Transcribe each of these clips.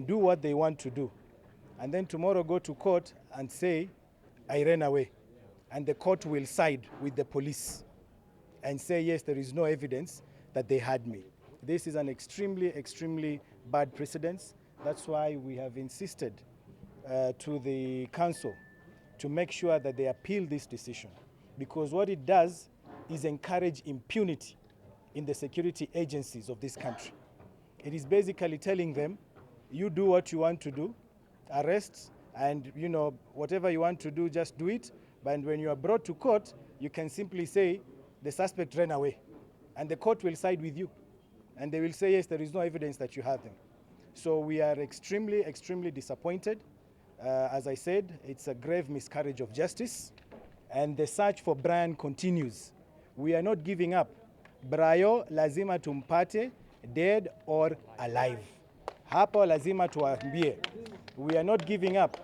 do what they want to do, and then tomorrow go to court and say, I ran away. And the court will side with the police and say, yes, there is no evidence that they had me. This is an extremely bad precedent. That's why we have insisted to the council to make sure that they appeal this decision, because what it does is encourage impunity in the security agencies of this country. It is basically telling them, you do what you want to do, arrest, and whatever you want to do, just do it. But when you are brought to court, you can simply say the suspect ran away, and the court will side with you, and they will say, yes, there is no evidence that you have them. So we are extremely disappointed. As I said, it's a grave miscarriage of justice, and the search for Brian continues. We are not giving up. Brayo lazima tumpate, dead or alive. Hapo lazima tuambie. We are not giving up.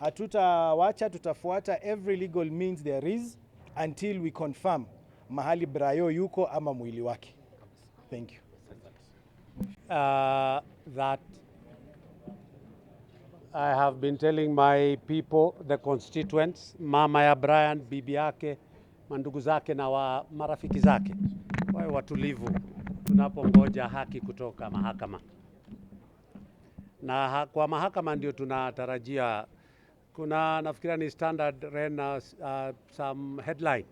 Hatutawacha, tutafuata every legal means there is until we confirm mahali Brayo yuko ama mwili wake. Thank you. That I have been telling my people, the constituents, mama ya Brian, bibi yake, mandugu zake na marafiki zake, wawe watulivu tunapongoja haki kutoka mahakama. Na kwa mahakama ndio tunatarajia. Kuna nafikira ni Standard ran some headline,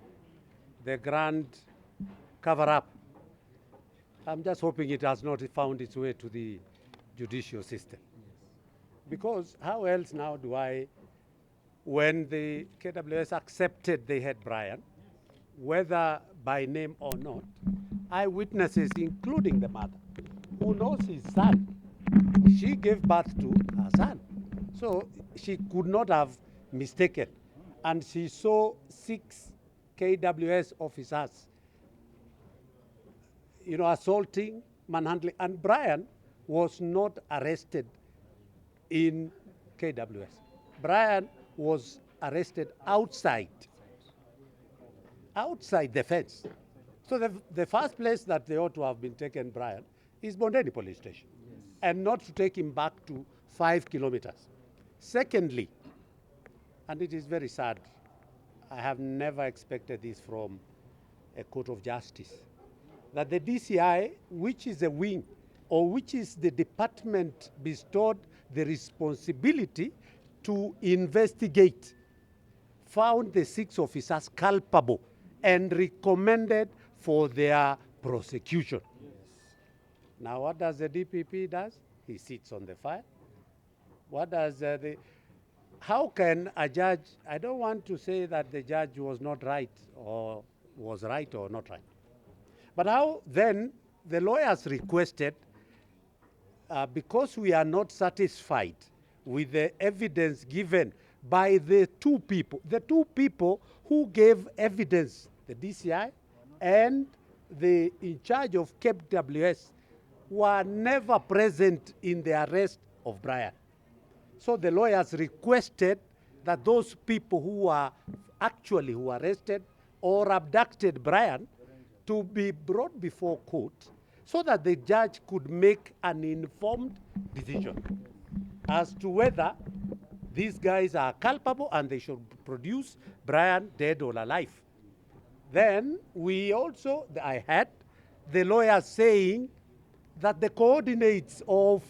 the grand cover up. I'm just hoping it has not found its way to the judicial system. Because how else now do I, when the KWS accepted they had Brian, whether by name or not, eyewitnesses, including the mother, who knows his son, she gave birth to her son. So she could not have mistaken. And she saw 6 KWS officers, assaulting, manhandling. And Brian was not arrested in KWS. Brian was arrested outside the fence. So the first place that they ought to have been taken Brian is Bondeni police station, and not to take him back to 5 kilometers. Secondly, and it is very sad, I have never expected this from a court of justice, that the DCI, which is a wing, or which is the department bestowed the responsibility to investigate, found the 6 officers culpable and recommended for their prosecution. Yes. Now what does the DPP does? He sits on the file. What does how can a judge, I don't want to say that the judge was not right or was right or not right, but how then the lawyers requested, because we are not satisfied with the evidence given by the two people who gave evidence, the DCI and the in charge of KWS, were never present in the arrest of Brian. So the lawyers requested that those people who arrested or abducted Brian to be brought before court so that the judge could make an informed decision as to whether these guys are culpable and they should produce Brian dead or alive. Then I had the lawyers saying that the coordinates of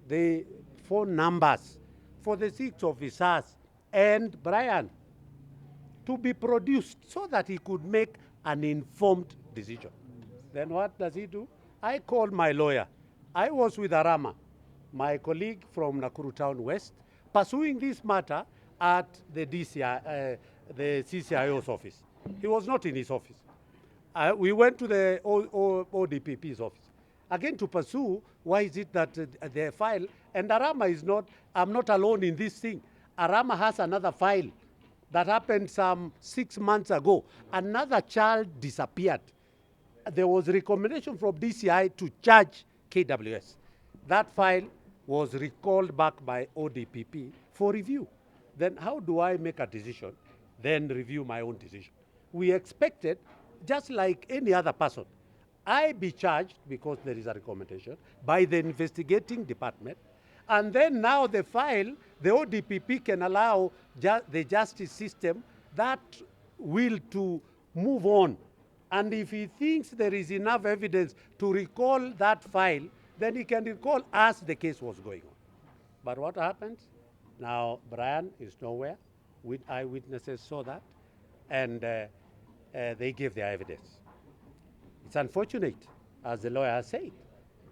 the phone numbers for the 6 officers and Brian to be produced so that he could make an informed decision. Then what does he do? I called my lawyer. I was with Auma, my colleague from Nakuru Town West, pursuing this matter at the DCI, the CCIO's office. He was not in his office. We went to the ODPP's office, again to pursue why is it that their file, and Auma is not, I'm not alone in this thing. Auma has another file that happened some 6 months ago. Another child disappeared. There was a recommendation from DCI to charge KWS. That file was recalled back by ODPP for review. Then how do I make a decision, then review my own decision? We expected, just like any other person, I be charged, because there is a recommendation, by the investigating department, And then now the file, the ODPP can allow the justice system that will to move on. And if he thinks there is enough evidence to recall that file, then he can recall as the case was going on. But what happens? Now, Brian is nowhere. Eyewitnesses saw that, and they gave their evidence. It's unfortunate, as the lawyer has said,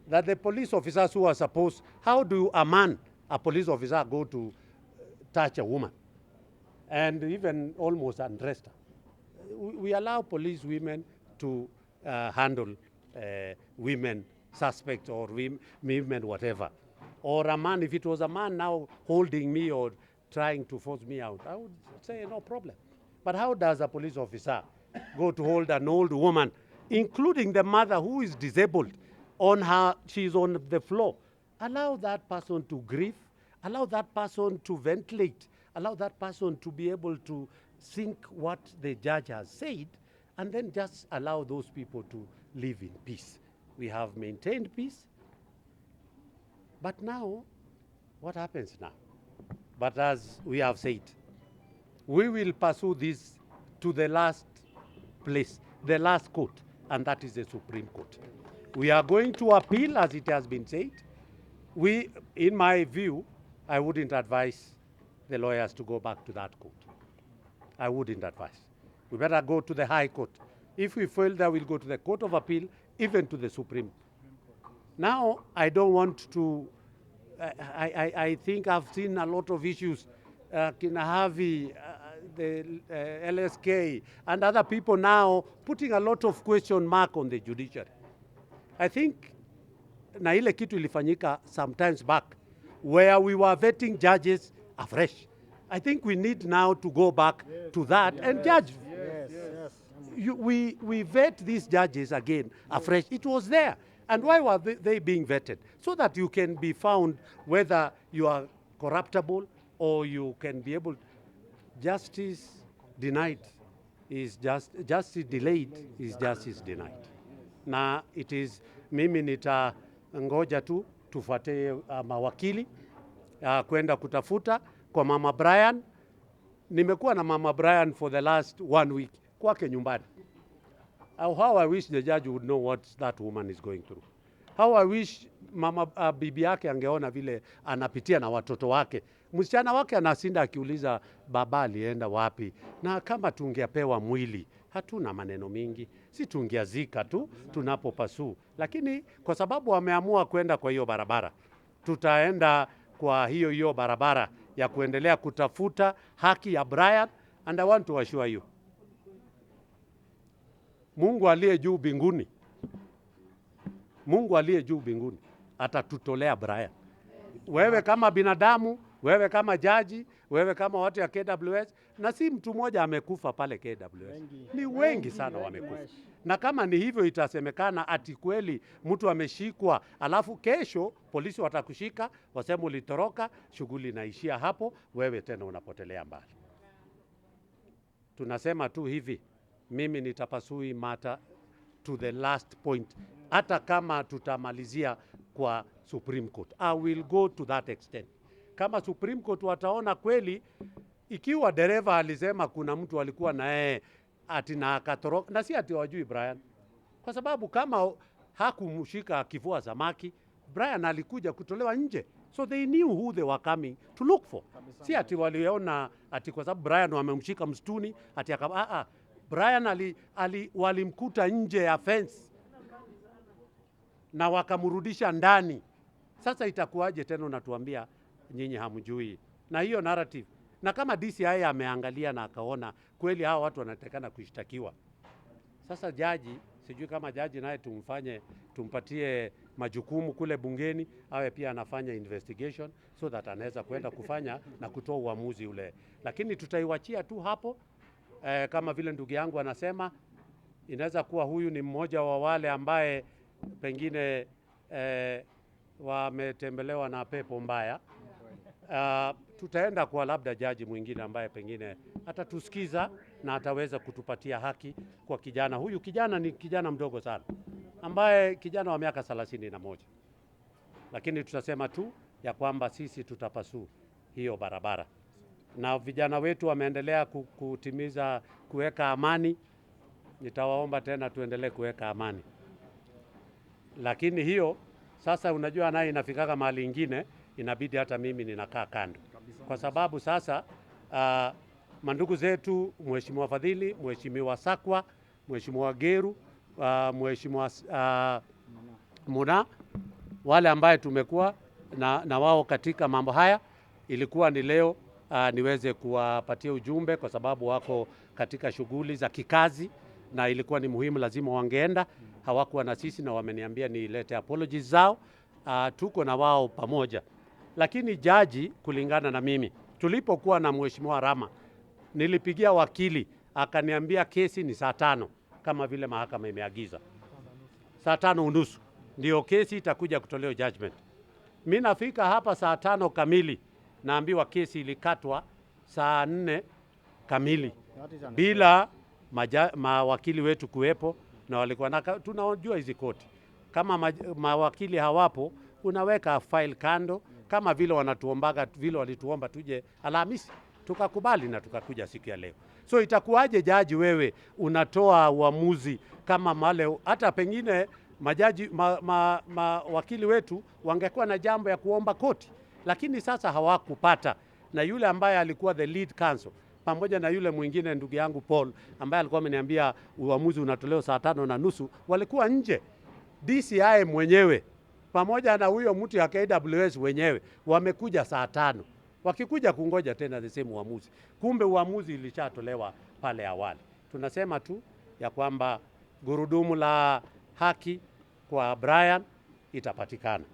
that the police officers who are supposed, how do a police officer go to touch a woman and even almost undress her? We allow police women to handle women suspects or women whatever. Or a man, if it was a man now holding me or trying to force me out, I would say no problem. But how does a police officer go to hold an old woman, including the mother who is disabled, she's on the floor? Allow that person to grieve, allow that person to ventilate, allow that person to be able to think what the judge has said, and then just allow those people to live in peace. We have maintained peace, but now, what happens now? But as we have said, we will pursue this to the last place, the last court, and that is the Supreme Court. We are going to appeal, as it has been said. In my view, I wouldn't advise the lawyers to go back to that court. I wouldn't advise. We better go to the High Court. If we fail there, we'll go to the Court of Appeal, even to the Supreme. Now, I don't want to, I think I've seen a lot of issues, Kinahavi, the LSK, and other people now putting a lot of question mark on the judiciary. I think na ile kitu ilifanyika sometimes back, where we were vetting judges afresh. I think we need now to go back to that and judge. We vet these judges again afresh. It was there. And why were they being vetted? So that you can be found whether you are corruptible or you can be able. Justice denied is justice delayed is justice denied. Na it is, mimi ngoja tu tufuate mawakili kwenda kutafuta kwa Mama Brian. Nimekuwa na Mama Brian for the last 1 week kwake nyumbani. How I wish the judge would know what that woman is going through. How I wish mama bibi yake angeona vile anapitia na watoto wake. Msichana wake anasinda akiuliza baba alienda wapi. Na kama tungepewa mwili, hatuna maneno mingi. Si tungeazika tu tunapopasu. Lakini kwa sababu wameamua kwenda kwa hiyo barabara, tutaenda kwa hiyo barabara ya kuendelea kutafuta haki ya Brian, and I want to assure you, Mungu aliye juu mbinguni, Mungu aliye juu mbinguni atatutolea Brian. Wewe kama binadamu, wewe kama jaji, wewe kama watu ya KWS, na si mtu mmoja amekufa pale KWS. Ni wengi sana wamekufa. Na kama ni hivyo itasemekana ati kweli mtu ameshikwa, alafu kesho polisi watakushika, waseme ulitoroka, shughuli inaishia hapo, wewe tena unapotelea mbali. Tunasema tu hivi, mimi nitapasui mata to the last point. Hata kama tutamalizia kwa Supreme Court, I will go to that extent. Kama Supreme Court wataona kweli, ikiwa dereva alisema kuna mtu alikuwa na yeye ati na akatoroka, na si ati wajui Brian. Kwa sababu kama hakumshika kivua samaki, Brian alikuja kutolewa nje. So they knew who they were coming to look for. Si ati waliona ati kwa sababu Brian wamemshika msituni ati Brian walimkuta nje ya fence na wakamrudisha ndani. Sasa itakuwaje tena unatuambia nyinyi hamjui? Na hiyo narrative. Na kama DCI ameangalia na akaona kweli hawa watu wanatakana kushtakiwa. Sasa jaji, sijui kama jaji naye tumpatie majukumu kule bungeni, awe pia anafanya investigation so that anaweza kwenda kufanya na kutoa uamuzi ule. Lakini tutaiwachia tu hapo. Kama vile ndugu yangu anasema, inaweza kuwa huyu ni mmoja wa wale ambaye pengine wametembelewa na pepo mbaya. Tutaenda kwa labda jaji mwingine ambaye pengine atatusikiza na ataweza kutupatia haki kwa kijana. Huyu kijana ni kijana mdogo sana, ambaye kijana wa miaka 31. Lakini tutasema tu ya kwamba sisi tutapasuu hiyo barabara, na vijana wetu wameendelea kutimiza kuweka amani. Nitawaomba tena tuendelee kuweka amani, lakini hiyo sasa, unajua naye inafikaga mahali ingine inabidi hata mimi ninakaa kando, kwa sababu sasa mandugu zetu, Mheshimiwa Fadhili, Mheshimiwa Sakwa, Mheshimiwa Geru, Mheshimiwa Muna, wale ambaye tumekuwa na wao katika mambo haya, ilikuwa ni leo niweze kuwapatia ujumbe, kwa sababu wako katika shughuli za kikazi na ilikuwa ni muhimu, lazima wangeenda. Hawakuwa na sisi na wameniambia nilete apologies zao. Tuko na wao pamoja, lakini jaji, kulingana na mimi, tulipokuwa na Mheshimiwa Rama, nilipigia wakili akaniambia kesi ni saa 5 kama vile mahakama imeagiza. Saa 5:30 ndio kesi itakuja kutolewa judgment. Mimi nafika hapa saa 5 kamili, naambiwa kesi ilikatwa saa 4 kamili bila mawakili wetu kuwepo, na walikuwa tunajua hizi koti, kama mawakili hawapo unaweka file kando, kama vile wanatuombaga, vile walituomba tuje Alhamisi, tukakubali na tukakuja siku ya leo. So itakuwaje jaji, wewe unatoa uamuzi kama male, hata pengine majaji mawakili wetu wangekuwa na jambo ya kuomba koti, lakini sasa hawakupata. Na yule ambaye alikuwa the lead counsel pamoja na yule mwingine ndugu yangu Paul ambaye alikuwa ameniambia uamuzi unatolewa saa 5:30, walikuwa nje. DCI mwenyewe pamoja na huyo mtu ya KWS wenyewe wamekuja saa 5, wakikuja kungoja tena the same uamuzi. Kumbe uamuzi ilishatolewa pale awali. Tunasema tu ya kwamba gurudumu la haki kwa Brian itapatikana,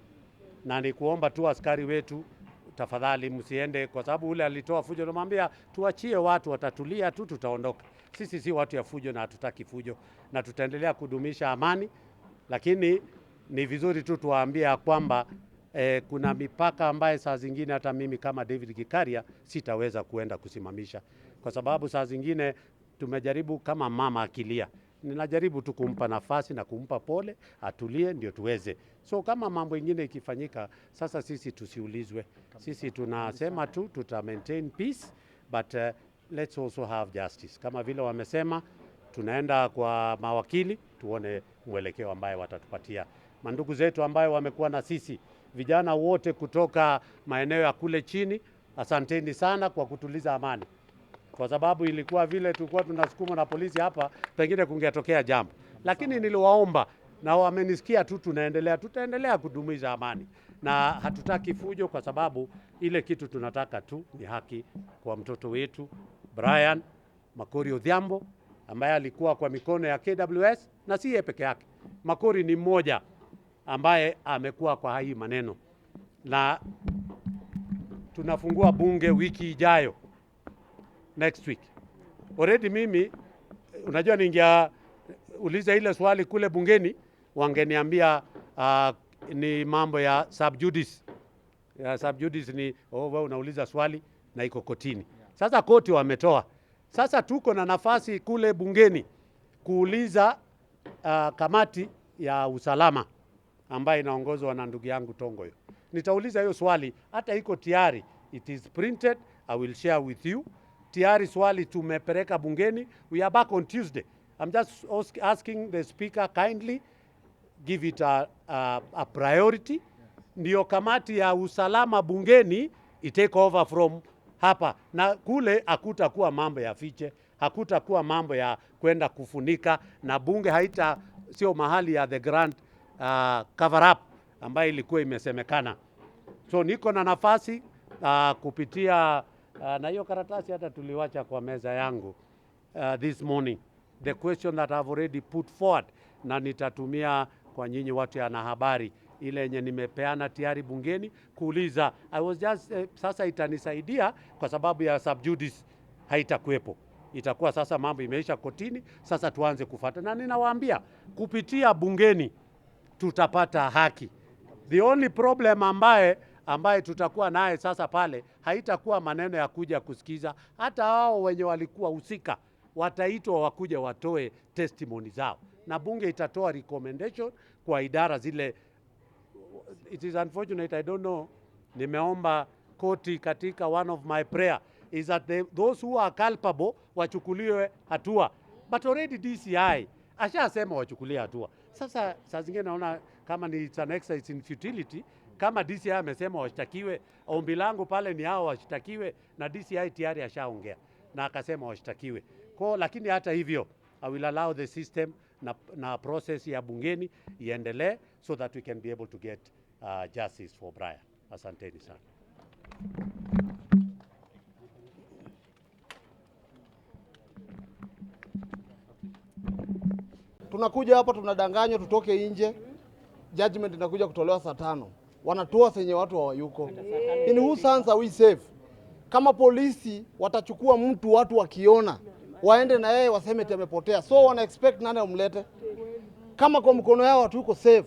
na ni kuomba tu askari wetu, tafadhali msiende, kwa sababu ule alitoa fujo. Namwambia tuachie watu, watatulia tu, tutaondoka. Sisi si watu ya fujo na hatutaki fujo, na tutaendelea kudumisha amani, lakini ni vizuri tu tuwaambie kwamba kuna mipaka ambaye saa zingine hata mimi kama David Gikaria sitaweza kuenda kusimamisha, kwa sababu saa zingine tumejaribu, kama mama akilia, ninajaribu tu kumpa nafasi na kumpa pole, atulie ndio tuweze. So kama mambo ingine ikifanyika, sasa sisi tusiulizwe. Sisi tunasema tu tuta maintain peace, but let's also have justice. Kama vile wamesema, tunaenda kwa mawakili tuone mwelekeo ambaye watatupatia. Mandugu zetu ambayo wamekuwa na sisi, vijana wote kutoka maeneo ya kule chini, asanteni sana kwa kutuliza amani, kwa sababu ilikuwa vile tulikuwa tunasukumwa na polisi hapa, pengine kungetokea jambo, lakini niliwaomba na wamenisikia tu. Tutaendelea kudumisha amani na hatutaki fujo, kwa sababu ile kitu tunataka tu ni haki kwa mtoto wetu Brian Odhiambo ambaye alikuwa kwa mikono ya KWS, na si yeye peke yake. Makori ni mmoja ambaye amekuwa kwa hii maneno, na tunafungua bunge wiki ijayo, next week. Already mimi, unajua, ningeuliza ile swali kule bungeni, wangeniambia ni mambo ya subjudice. Subjudice ni wewe unauliza swali na iko kotini. Sasa koti wametoa. Sasa tuko na nafasi kule bungeni kuuliza kamati ya usalama ambayo inaongozwa na ndugu yangu Tongoyo. Nitauliza hiyo swali, hata iko tayari, it is printed, I will share with you. Tayari swali tumepeleka bungeni. We are back on Tuesday. I'm just asking the speaker kindly give it a priority. Ndio kamati ya usalama bungeni itake over from hapa, na kule hakutakuwa mambo ya fiche, hakutakuwa mambo ya kwenda kufunika, na bunge sio mahali ya the grand cover up ambayo ilikuwa imesemekana. So niko na nafasi kupitia na hiyo karatasi hata tuliwacha kwa meza yangu this morning, the question that I've already put forward, na nitatumia kwa nyinyi watu ya habari ile yenye nimepeana tayari bungeni kuuliza. I was just sasa itanisaidia kwa sababu ya subjudice haitakuwepo. Itakuwa sasa mambo imeisha kotini, sasa tuanze kufuata, na ninawaambia kupitia bungeni tutapata haki. The only problem ambaye tutakuwa naye sasa pale, haitakuwa maneno ya kuja kusikiza. Hata hao wenye walikuwa husika wataitwa wakuja watoe testimony zao, na bunge itatoa recommendation kwa idara zile. It is unfortunate, I don't know nimeomba koti katika one of my prayer is that those who are culpable wachukuliwe hatua. But already DCI ashasema wachukulie hatua. Sasa saa zingine naona kama ni it's an exercise in futility. Kama DCI amesema washtakiwe, ombi langu pale ni hao washtakiwe, na DCI tayari ashaongea na akasema washtakiwe. Lakini hata hivyo, I will allow the system na process ya bungeni iendelee so that we can be able to get justice for Brian. Asanteni sana. Tunakuja hapa tunadanganywa tutoke nje. Judgment inakuja kutolewa saa 5. Wanatoa senye watu hawayuko. In whose hands are we safe? Kama polisi watachukua mtu watu wakiona, waende na yeye waseme amepotea. So wana expect nani amlete? Kama kwa mkono yao hatuko safe,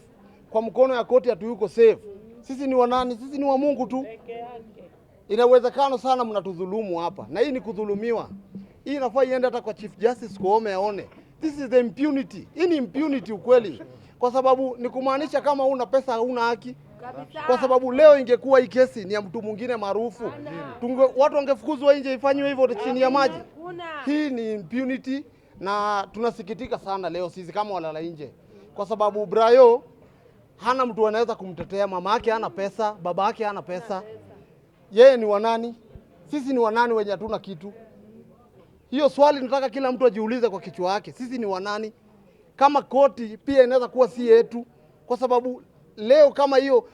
kwa mkono ya koti hatuko safe. Sisi ni wanani? Sisi ni wa Mungu tu. Inawezekano sana mnatudhulumu hapa. Na hii ni kudhulumiwa. Hii inafaa iende hata kwa Chief Justice Koome aone. This is the impunity. Hii ni impunity ukweli. Kwa sababu ni kumaanisha kama una pesa huna haki. Kwa sababu leo ingekuwa hii kesi ni ya mtu mwingine maarufu, watu wangefukuzwa nje ifanywe hivyo chini ya maji. Hii ni impunity na tunasikitika sana leo sisi kama walala nje. Kwa sababu Brian hana mtu anaweza kumtetea, mama yake hana pesa, baba yake hana pesa. Yeye ni wanani? Sisi ni wanani wenye hatuna kitu? Hiyo swali nataka kila mtu ajiulize kwa kichwa yake. Sisi ni wanani? Kama koti pia inaweza kuwa si yetu, kwa sababu leo kama hiyo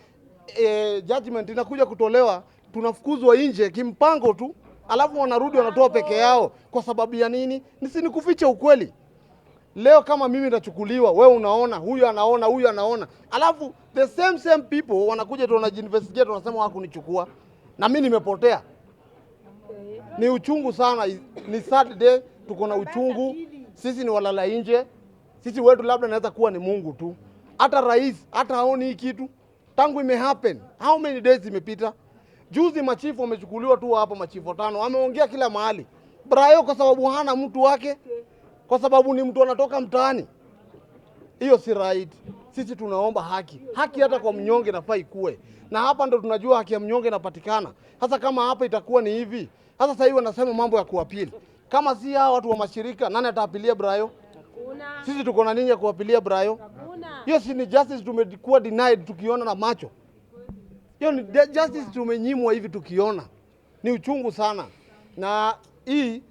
judgment inakuja kutolewa, tunafukuzwa nje kimpango tu, alafu wanarudi wanatoa peke yao. Kwa sababu ya nini? Ni kuficha ukweli. Leo kama mimi nachukuliwa, wewe unaona, huyu anaona, huyu anaona, alafu the same people wanakuja tu wanajiinvestigate, wanasema hakunichukua na mimi nimepotea. Ni uchungu sana, ni sad day, tuko na uchungu. Sisi ni walala nje. Sisi wetu labda naweza kuwa ni Mungu tu. Hata rais hata haoni hii kitu. Tangu ime happen, how many days imepita? Juzi machifu wamechukuliwa tu hapa, machifu 5 wameongea kila mahali. Brian kwa sababu hana mtu wake, kwa sababu ni mtu anatoka mtaani. Hiyo si right. Sisi tunaomba haki. Haki hata kwa mnyonge nafaa ikue. Na hapa ndo tunajua haki ya mnyonge inapatikana. Sasa kama hapa itakuwa ni hivi, sasa hivi wanasema mambo ya kuapili. Kama si hao watu wa mashirika, nani ataapilia Brian? Sisi tuko na nini ya kuapilia Brian? Hiyo si ni justice tumekuwa denied tukiona na macho. Hiyo ni justice tumenyimwa hivi tukiona. Ni uchungu sana. Na hii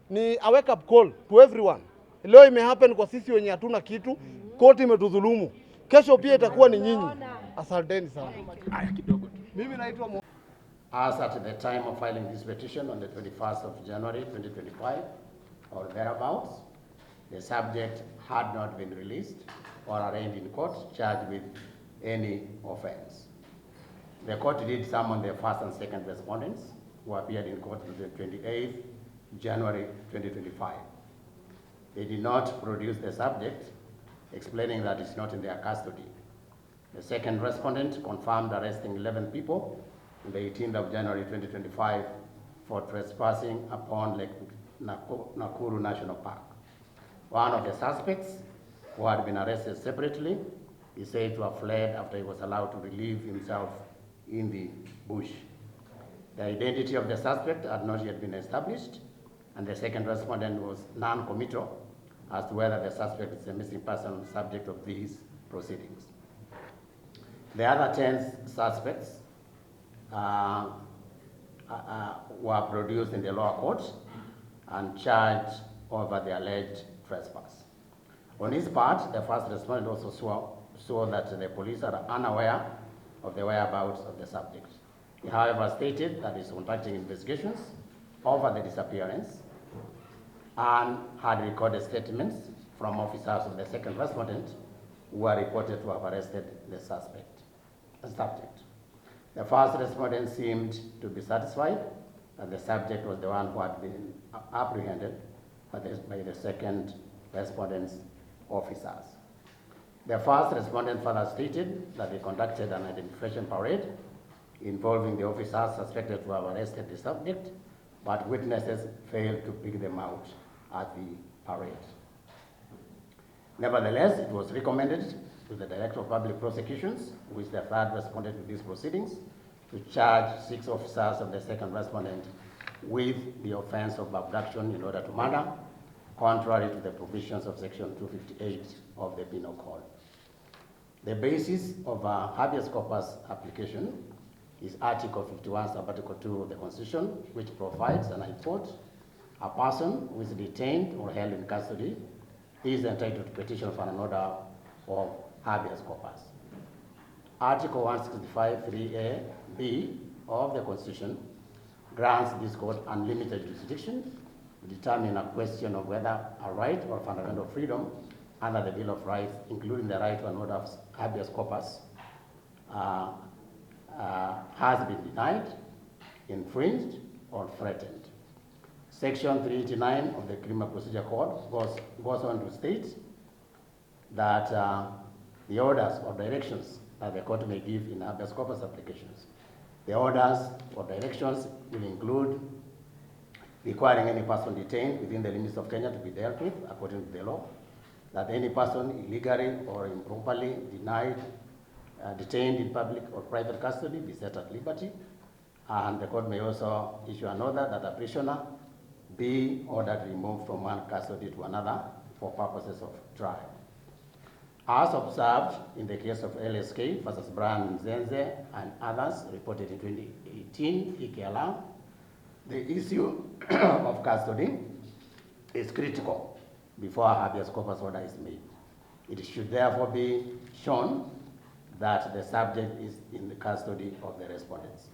ni a wake up call to everyone. Leo ime happen kwa sisi wenye hatuna kitu, koti imetudhulumu. Kesho pia itakuwa ni nyinyi. Asanteni sana. Mimi naitwa As at the time of filing this petition on the 21st of January 2025 or thereabouts, the subject had not been released or arraigned in court charged with any offense. The court did summon the first and second respondents who appeared in court on the 28th January 2025. They did not produce the subject, explaining that it's not in their custody. The second respondent confirmed arresting 11 people on the 18th of January 2025 for trespassing upon Lake Nakuru National Park. One of the suspects, who had been arrested separately, is said to have fled after he was allowed to relieve himself in the bush. The identity of the suspect had not yet been established, and the second respondent was non-committal as to whether the suspect is a missing person subject of these proceedings. The other 10 suspects were produced in the lower court and charged over the alleged trespass. On his part, the first respondent also saw that the police are unaware of the whereabouts of the subject. He, however, stated that he's conducting investigations over the disappearance and had recorded statements from officers of the second respondent who were reported to have arrested the subject. The first respondent seemed to be satisfied that the subject was the one who had been apprehended by the second respondent's officers. The first respondent further stated that they conducted an identification parade involving the officers suspected to have arrested the subject, but witnesses failed to pick them out at the parade. Nevertheless, it was recommended to the Director of Public Prosecutions, who is the third respondent to these proceedings, to charge 6 officers of the second respondent with the offense of abduction in order to murder, contrary to the provisions of Section 258 of the Penal Code. The basis of a habeas corpus application is Article 51, Sub-Article 2 of the Constitution, which provides, and I quote, "A person who is detained or held in custody is entitled to petition for an order of habeas corpus." Article 165, 3A, B of the Constitution grants this court unlimited jurisdiction to determine a question of whether a right or fundamental freedom under the Bill of Rights, including the right to an order of habeas corpus, has been denied, infringed, or threatened. Section 389 of the Criminal Procedure Code goes on to state that the orders or directions that the court may give in habeas corpus applications. The orders or directions will include requiring any person detained within the limits of Kenya to be dealt with according to the law, that any person illegally or improperly detained in public or private custody be set at liberty, and the court may also issue an order that a prisoner be ordered removed from one custody to another for purposes of trial. As observed in the case of LSK versus Brian Odhiambo and others reported in 2018 EKLR, the issue of custody is critical before a habeas corpus order is made. It should therefore be shown that the subject is in the custody of the respondents.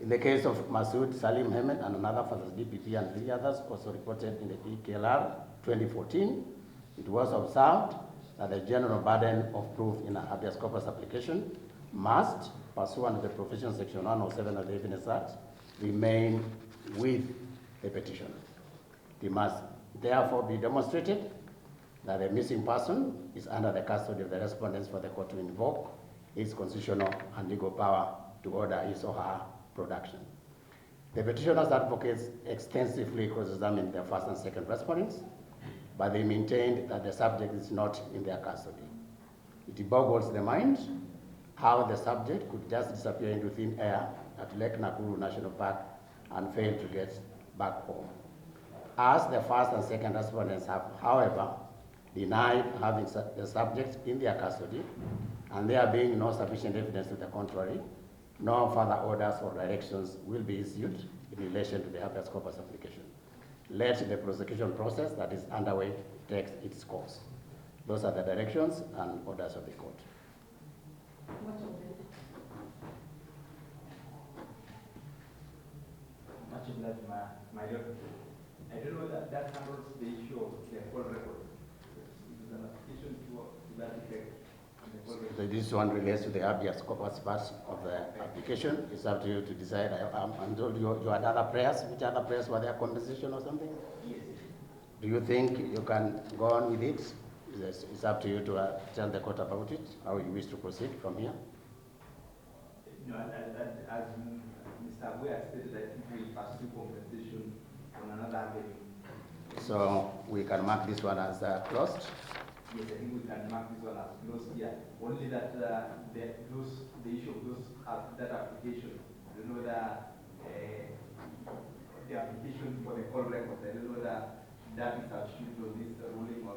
In the case of Masood Salim Ahmed and another versus DPP and 3 others also reported in the EKLR 2014, it was observed that the general burden of proof in a habeas corpus application must, pursuant to the provision section 107 of the Evidence Act, remain with the petitioner. It must therefore be demonstrated that the missing person is under the custody of the respondents for the court to invoke its constitutional and legal power to order his or her production. The petitioner's advocates extensively cross-examined their first and second respondents, but they maintained that the subject is not in their custody. It boggles the mind how the subject could just disappear into thin air at Lake Nakuru National Park and fail to get back home. As the first and second respondents have, however, denied having the subject in their custody, and there being no sufficient evidence to the contrary, no further orders or directions will be issued in relation to the habeas corpus application. Let the prosecution process that is underway take its course. Those are the directions and orders of the court. Much of that, my lord. I don't know that handles the issue of the court record. It is an application to that effect. So this one relates to the habeas corpus part of the application. It's up to you to decide. I'm told you had other prayers. Which other prayers were there? Conversation or something? Yes. Do you think you can go on with it? It's up to you to tell the court about it, how you wish to proceed from here. No, as Mr. Abu has stated, I think we pursue compensation on another avenue. So we can mark this one as closed? Yes, I think we can mark this one as closed here. Only that the issue of that application, I don't know that the application for the call record, I don't know that is achieved on this ruling, or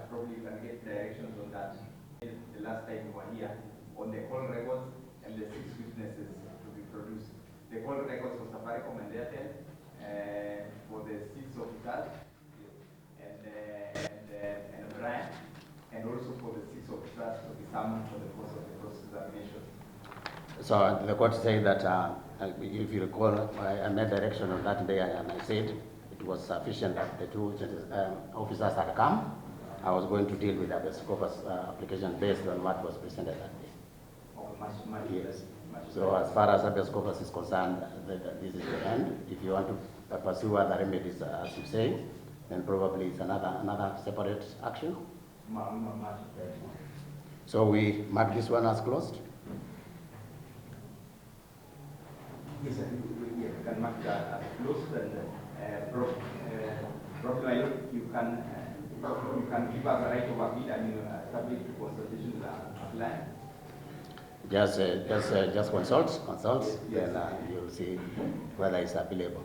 probably you can get directions on that. The last time we were here, on the call records and the 6 witnesses to be produced. The call records for Safaricom and Airtel, for the 6 officers, and Brian, and also for the 6 officers to be summoned for the course of the cross-examination. So the court said that, if you recall, I made direction on that day, and I said it was sufficient that the 2 officers had come. I was going to deal with the habeas corpus application based on what was presented that day. Oh, much yes. So as far as habeas corpus is concerned, this is the end. If you want to pursue other remedies, as you say, then probably it's another separate action. So we mark this one as closed. Yes, I think we can mark that as closed, and probably you can give us a right of appeal, and subject to consultation with the client. Just consult, then you'll see whether it's available.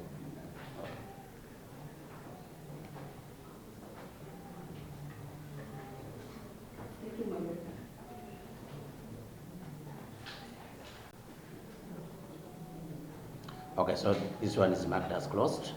Okay, so this one is marked as closed.